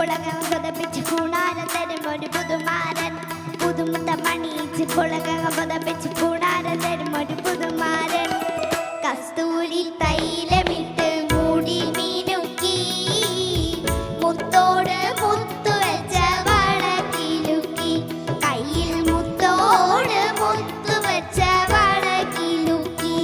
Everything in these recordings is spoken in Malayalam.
കുളകം പതപ്പിച്ച് കൂടാരം തരും ഒരു പുതുമാരൻ പുതുമുത്ത മണിയിച്ച് കുളകം പതപ്പിച്ച് കൂടാരം തരും ഒരു പുതുമാരൻ കസ്തൂരി തൈലമിട്ട് മൂടി മീനുക്കി മുത്തോട് മുത്തു വെച്ച വളക്കിലുക്കി കയ്യിൽ മുത്തോട് മുത്തു വെച്ച വളക്കിലുക്കി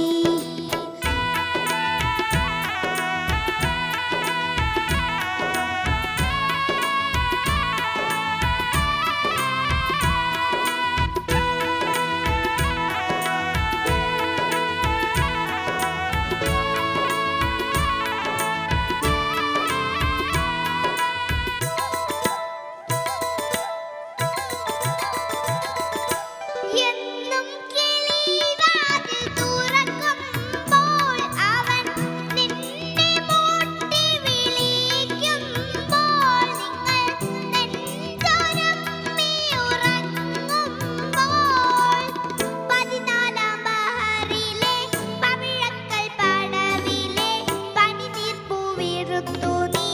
എന്നും കിളിവാതിൽ തുറക്കുമ്പോൾ അവൻ നിന്നെ മുട്ടി വിളിക്കുമ്പോൾ നിങ്ങൾ നെഞ്ചൊരുമ്മി ഉറങ്ങുമ്പോൾ 14 ബഹറിലെ പവിഴക്കൽ പടവിലെ പനിനീർപ്പൂ വീഴുത്തു നീ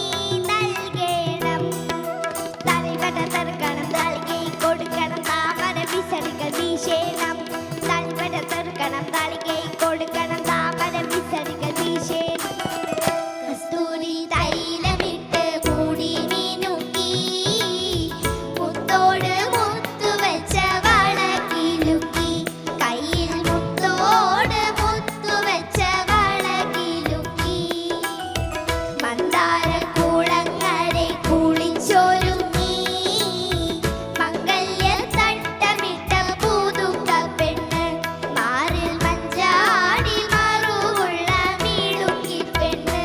നൽകണം തലവട തറുക്കണം തളികൈ കൊടുക്കണം താമര വിസരികൾ വീശേണം തലവട തറുക്കണം തളികൈ കൊടുക്കണം താമര വിസരികൾ വീശേണം കസ്തൂരി തൈലമിട്ട് മൂടി മീനുക്കി മുത്തോട് മുത്തു വെച്ച വളകിലുക്കി കയ്യിൽ മുത്തോട് മുത്തു വെച്ച വളകിലുക്കി മന്ദാര കൂളങ്ങളെ കുളിച്ചൊരുങ്ങി മംഗല്യ തട്ടമിട്ട പുതുക്ക പെണ്ണ് മാറിൽ മഞ്ചാടി മറുവുള്ള മിടുക്കി പെണ്ണ്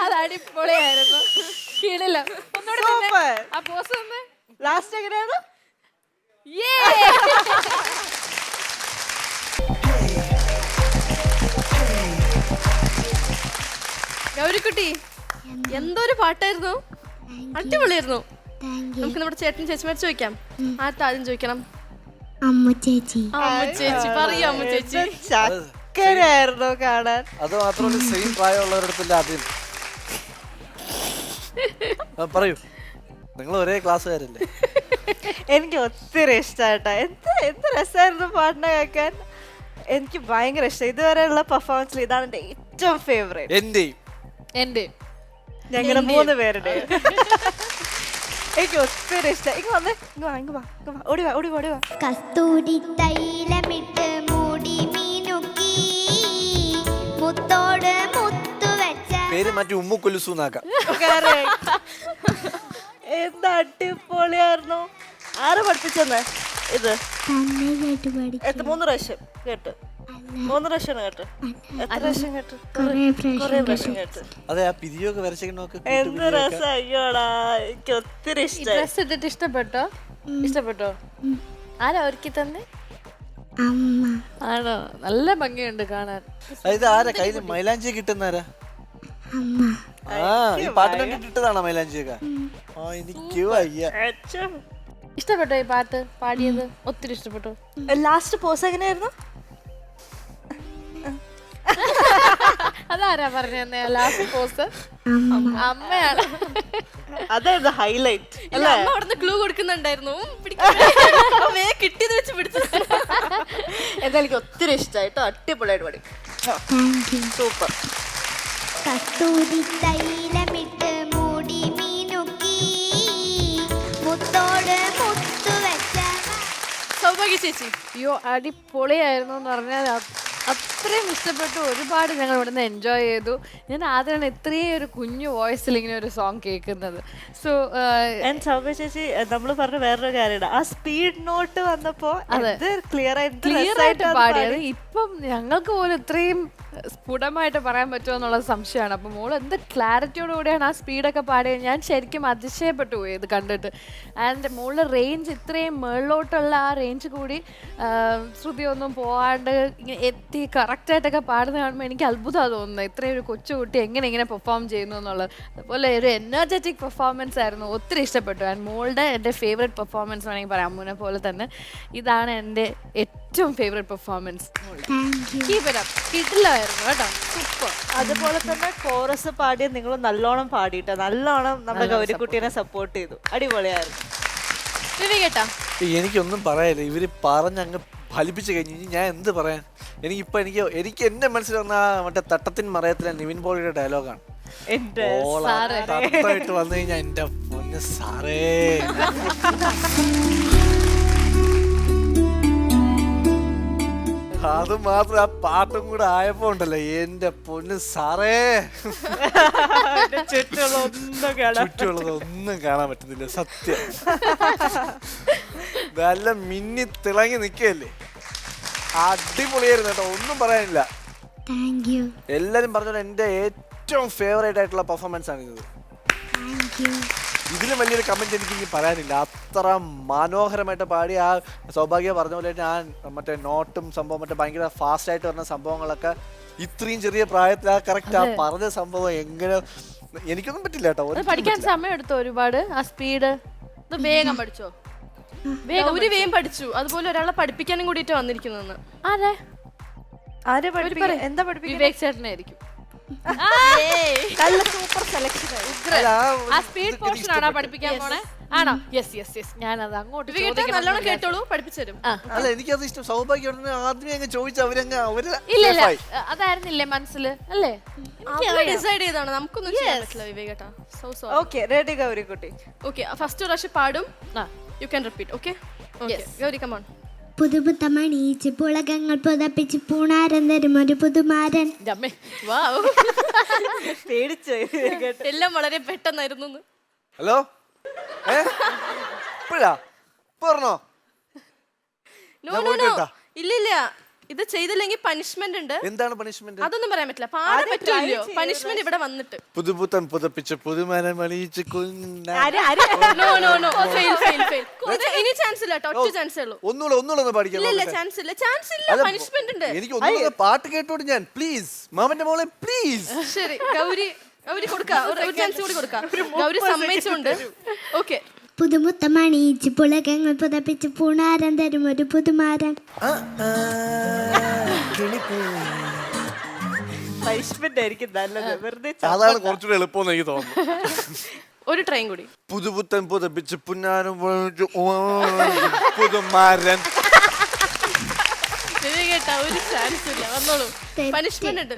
അത് അടിപൊളിയായിരുന്നു. കിടിലം. ഒന്നുകൂടി തന്നെ. Super. ആ പോസ് ഒന്ന്. ലാസ്റ്റ് എങ്ങനെയാണ്? Yeah. ഗൗരിക്കുട്ടി എന്തൊരു പാട്ടായിരുന്നു, അടിപൊളിയായിരുന്നു. നമുക്ക് നമ്മുടെ ചേട്ടൻ ചേച്ചിമാർ ചോദിക്കാം. ആർക്കും ആദ്യം ചോദിക്കണം? അമ്മു ചേച്ചി അമ്മ ചേച്ചി പറയൂ. അമ്മ ചേച്ചി ചക്കരായിരുന്നു കാണാൻ. അത് മാത്രമല്ല സെയിം പ്രായമുള്ളവരടുത്തല്ല ആദ്യം പറയൂ, നിങ്ങൾ ഒരേ ക്ലാസ്സുകാരല്ലേ? എനിക്ക് ഒത്തിരി ഇഷ്ടമായിട്ടാ. എന്ത് രസമായിരുന്നു പാട്ടിനെ കേൾക്കാൻ. എനിക്ക് ഭയങ്കര ഇഷ്ടം. ഇതുവരെയുള്ള പെർഫോമൻസിൽ ഇതാണ് എൻ്റെ ഏറ്റവും ഫേവറേറ്റ്. എന്റെയും എന്റെ ഞങ്ങളുടെ 3 പേരുടെ എനിക്ക് ഒത്തിരി ഇഷ്ടം. ഇങ്ങ് വന്നേ, ഇങ്ങ് വാ, ഓടി വാ. കസ്തൂരി തൈലമിട്ട് മൂടി മീനുക്കി മുത്തോട് മുത്തു വെച്ച പേര് മാറ്റി ഉമ്മു കൊലുസു എന്നാക്കാം. എന്താ അടിപൊളിയായിരുന്നു. ആര് പഠിപ്പിച്ചെന്നേ ഇത്? തന്നെ കേട്ട് പഠിച്ചു 3 പ്രാവശ്യം കേട്ട്? 3 പ്രാവശ്യം കേട്ട്? എത്ര പ്രാവശ്യം കേട്ട്? കുറേ പ്രാവശ്യം കേട്ട്. അതെ, ആ പിരിയൊക്കെ വരച്ചോക്ക്. എന്ത് രസം. അയ്യോടാ, എനിക്ക് ഒത്തിരി ഇഷ്ടമായി. ഡ്രസ് ഇട്ടിട്ട് ഇഷ്ടപ്പെട്ടോ? ആരാ ഒരുക്കി തന്നെ? അമ്മ ആണോ? നല്ല ഭംഗിയുണ്ട് കാണാൻ. ഇത് ആരാ കയ്യില് മൈലാഞ്ചി കിട്ടുന്നാരാ? അമ്മ ആ, ഈ പാട്ടിന് വേണ്ടിട്ട് ഇട്ടതാണോ മൈലാഞ്ചിയൊക്കെ? ആ, എനിക്ക് വയ്യ. ഇഷ്ടപ്പെട്ടോ ഈ പാട്ട് പാടിയത്? ഒത്തിരി ഇഷ്ടപ്പെട്ടോ? ലാസ്റ്റ് പോസ് എങ്ങനെയായിരുന്നു? അതാരാ പറഞ്ഞേ ലാസ്റ്റ് പോസ്? അമ്മയാണ്. അതായിരുന്നു ഹൈലൈറ്റ് അല്ലേ? അമ്മ അവിടുന്ന് ക്ലൂ കൊടുക്കുന്നുണ്ടായിരുന്നു. കിട്ടിയത് വെച്ച് പിടിച്ചു. എന്താ എനിക്ക് ഒത്തിരി ഇഷ്ടമായിട്ടോ. അടിപൊളിയായിട്ട് പാടി. സൂപ്പർ. കസ്തൂരി തൈലമിട്ട് മൂടി മീനുക്കി മുത്തോട് മുത്തു വെച്ച സൗഭാഗ്യ ചേച്ചി, അയ്യോ അടിപൊളിയായിരുന്നു എന്ന് പറഞ്ഞാൽ അത്രയും ഇഷ്ടപ്പെട്ടു. ഒരുപാട് ഞങ്ങൾ ഇവിടുന്ന് എൻജോയ് ചെയ്തു. ഞാൻ ആദ്യമാണ് ഇത്രയും ഒരു കുഞ്ഞു വോയിസിൽ ഇങ്ങനെ ഒരു സോങ് കേൾക്കുന്നത്. സോ സൗമ്യ ചേച്ചി, നമ്മൾ പറഞ്ഞ വേറൊരു കാര്യമാണ്, ആ സ്പീഡ് നോട്ട് വന്നപ്പോ ക്ലിയർ ആയിട്ട് പാടിയത്. ഇപ്പം ഞങ്ങൾക്ക് പോലും ഇത്രയും സ്ഫുടമായിട്ട് പറയാൻ പറ്റുമോ എന്നുള്ള സംശയമാണ്. അപ്പോൾ മോൾ എന്ത് ക്ലാരിറ്റിയോടുകൂടിയാണ് ആ സ്പീഡൊക്കെ പാടിയത്. ഞാൻ ശരിക്കും അതിശയപ്പെട്ടു പോയി ഇത് കണ്ടിട്ട്. ആൻഡ് മോളുടെ റേഞ്ച് ഇത്രയും മുകളിലോട്ടുള്ള ആ റേഞ്ച് കൂടി ശ്രുതിയൊന്നും പോവാണ്ട് ഇങ്ങനെ എത്തി കറക്റ്റായിട്ടൊക്കെ പാടുന്ന കാണുമ്പോൾ എനിക്ക് അത്ഭുതമാണ് തോന്നുന്നത്. ഇത്രയും ഒരു കൊച്ചുകുട്ടി ഇങ്ങനെ പെർഫോം ചെയ്യുന്നു എന്നുള്ളത്. അതുപോലെ ഒരു എനർജറ്റിക് പെർഫോമൻസ് ആയിരുന്നു, ഒത്തിരി ഇഷ്ടപ്പെട്ടു. ആൻഡ് മോളുടെ എൻ്റെ ഫേവറേറ്റ് പെർഫോമൻസ് വേണമെങ്കിൽ പറയാം, അമ്മുനെ പോലെ തന്നെ ഇതാണ് എൻ്റെ ഏറ്റവും ഫേവറേറ്റ് പെർഫോമൻസ്. കിട്ടില്ലായിരുന്നു കേട്ടോ, സൂപ്പർ. അതുപോലെ തന്നെ കോറസ് പാടിയ നിങ്ങൾ നല്ലോണം പാടിയിട്ട് നല്ലോണം നമ്മുടെ ഗൗരിക്കുട്ടീനെ സപ്പോർട്ട് ചെയ്തു, അടിപൊളിയായിരുന്നു. വിവേകേട്ടാ എനിക്കൊന്നും പറയാനില്ല, ഇവര് പറഞ്ഞങ്ങ് ഫലിപ്പിച്ച് കഴിഞ്ഞു. ഇനി ഞാൻ എന്ത് പറയാൻ? എനിക്ക് എന്റെ മനസ്സിൽ വന്ന മറ്റേ തട്ടത്തിൻ മറയത്തിലെ നിവിൻ പോളിയുടെ ഡയലോഗാണ്. എന്റെ തട്ടായിട്ട് വന്നു കഴിഞ്ഞാൽ എന്റെ പൊന്ന് സാറേ. അത് മാത്രം ആ പാട്ടും കൂടെ ആയപ്പോ ഉണ്ടല്ലോ എന്റെ പൊന്ന് സാറേ, ചുറ്റുമുള്ളത് ഒന്നും കാണാൻ പറ്റുന്നില്ല സത്യം. നല്ല മിന്നി തിളങ്ങി നിക്കല്ലേ, അടിപൊളിയായിരുന്നു കേട്ടോ, ഒന്നും പറയാനില്ല. എല്ലാരും പറഞ്ഞോളൂ എന്റെ ഏറ്റവും ഫേവറേറ്റ് ആയിട്ടുള്ള പെർഫോമൻസ് ആണ് ഇത്. ഇതിലും വലിയൊരു കമന്റ് എനിക്ക് ഇനി പറയാനില്ല, അത്ര മനോഹരമായിട്ട് പാടി. ആ സൗഭാഗ്യ പറഞ്ഞ പോലെ തന്നെ ആ മറ്റേ നോട്ടും സംഭവം മറ്റേ ഭയങ്കര ഫാസ്റ്റ് ആയിട്ട് വരുന്ന സംഭവങ്ങളൊക്കെ ഇത്രയും ചെറിയ പ്രായത്തിൽ ആ കറക്റ്റ് ആ പറഞ്ഞ സംഭവം എങ്ങനെ എനിക്കൊന്നും പറ്റില്ല കേട്ടോ. പഠിക്കാൻ സമയം എടുത്തോ ഒരുപാട്? ആ സ്പീഡ് വേഗം പഠിച്ചോ? വേഗം പഠിച്ചു. അതുപോലെ ഒരാളെ പഠിപ്പിക്കാനും കൂടിയിട്ട് വന്നിരിക്കുന്നു. ആരെ എന്താ പഠിപ്പിക്കുന്നത്? വിവേക് ചേട്ടനായിരിക്കും. നല്ല സൂപ്പർ സെലക്ഷൻ. ആ സ്പീഡ് പോർഷൻ ആണോ പഠിപ്പിക്കാൻ പോണേ? ആണോ? യെസ് ഞാനത് അങ്ങോട്ട് നല്ലോണം കേട്ടോളൂ, പഠിപ്പിച്ചു തരും. അല്ല എനിക്കത് ഇഷ്ടം. സൗഭാഗ്യം ആദ്യമേ അങ്ങ് ചോദിച്ചു ഇല്ല അതായിരുന്നില്ലേ മനസ്സില് അല്ലേ? ഡിസൈഡ് ചെയ്താണ്, നമുക്കൊന്നും ചെയ്യാൻ പറ്റില്ല വിവേകേട്ടാ. ഓക്കെ റെഡി ഗൗരിക്കുട്ടി? ഓക്കെ ഫസ്റ്റ് പ്രാവശ്യം പാടും, you can repeat. Okay Gauri come on. പുതുപുത്തമണിയിച്ച് പുളകങ്ങൾ പുതപ്പിച്ച് പൂണാരൻ തരും ഒരു പുതുമാരൻ. പേടിച്ചു എല്ലാം വളരെ പെട്ടെന്നായിരുന്നു. ഹലോ ഇപ്പോഴാ പറഞ്ഞോ? ഇല്ല ഇത് ചെയ്തില്ലെങ്കിൽ പണിഷ്മെന്റ് ഉണ്ട്. എന്താണ് പണിഷ്മെന്റ്? അതൊന്നും പറയാൻ പറ്റില്ല, പാടാൻ പറ്റില്ലല്ലോ. പണിഷ്മെന്റ് ഇവിടെ വന്നിട്ട് പുതുപുത്തൻ പുതപ്പിച്ച് പുതുമരം മണിയിച്ച് ഇനി ചാൻസ് ഇല്ല, ഒറ്റ ചാൻസേ ഉള്ളൂ. ഒന്നുകൂടെ പഠിക്കാം. ഇല്ല ചാൻസ് ഇല്ല, പണിഷ്മെന്റ് ഉണ്ട്. എനിക്ക് ഒന്നുകൂടെ പാട്ട് കേട്ടോട് ഞാൻ പ്ലീസ്, മാമന്റെ മോളെ പ്ലീസ്. ശരി ഗൗരി കൊടുക്കാം, ഒരു ചാൻസ് കൂടി കൊടുക്കാം. ഗൗരി സമ്മതിച്ചുണ്ട്. ഓക്കെ പുതുമുത്തമണിയിച്ച് പുളകങ്ങൾ പുതപ്പിച്ച് പൂണാരൻ തരും ഒരു പുതുമാരൻ. പണിഷ്മെന്റ് ആയിരിക്കും നല്ലത്, വെറുതെ അതാണ് കുറച്ചുകൂടെ എളുപ്പം എനിക്ക് തോന്നുന്നു. ഒരു ട്രെയിൻ കൂടി. പുതുപുത്തൻ പുതപ്പിച്ച് പുന്നാരം പുതുമാരൻ. കേട്ടാ ഒരു ചാൻസ് ഇല്ല, വന്നോളൂ. പണിഷ്മെന്റ് ഉണ്ട്.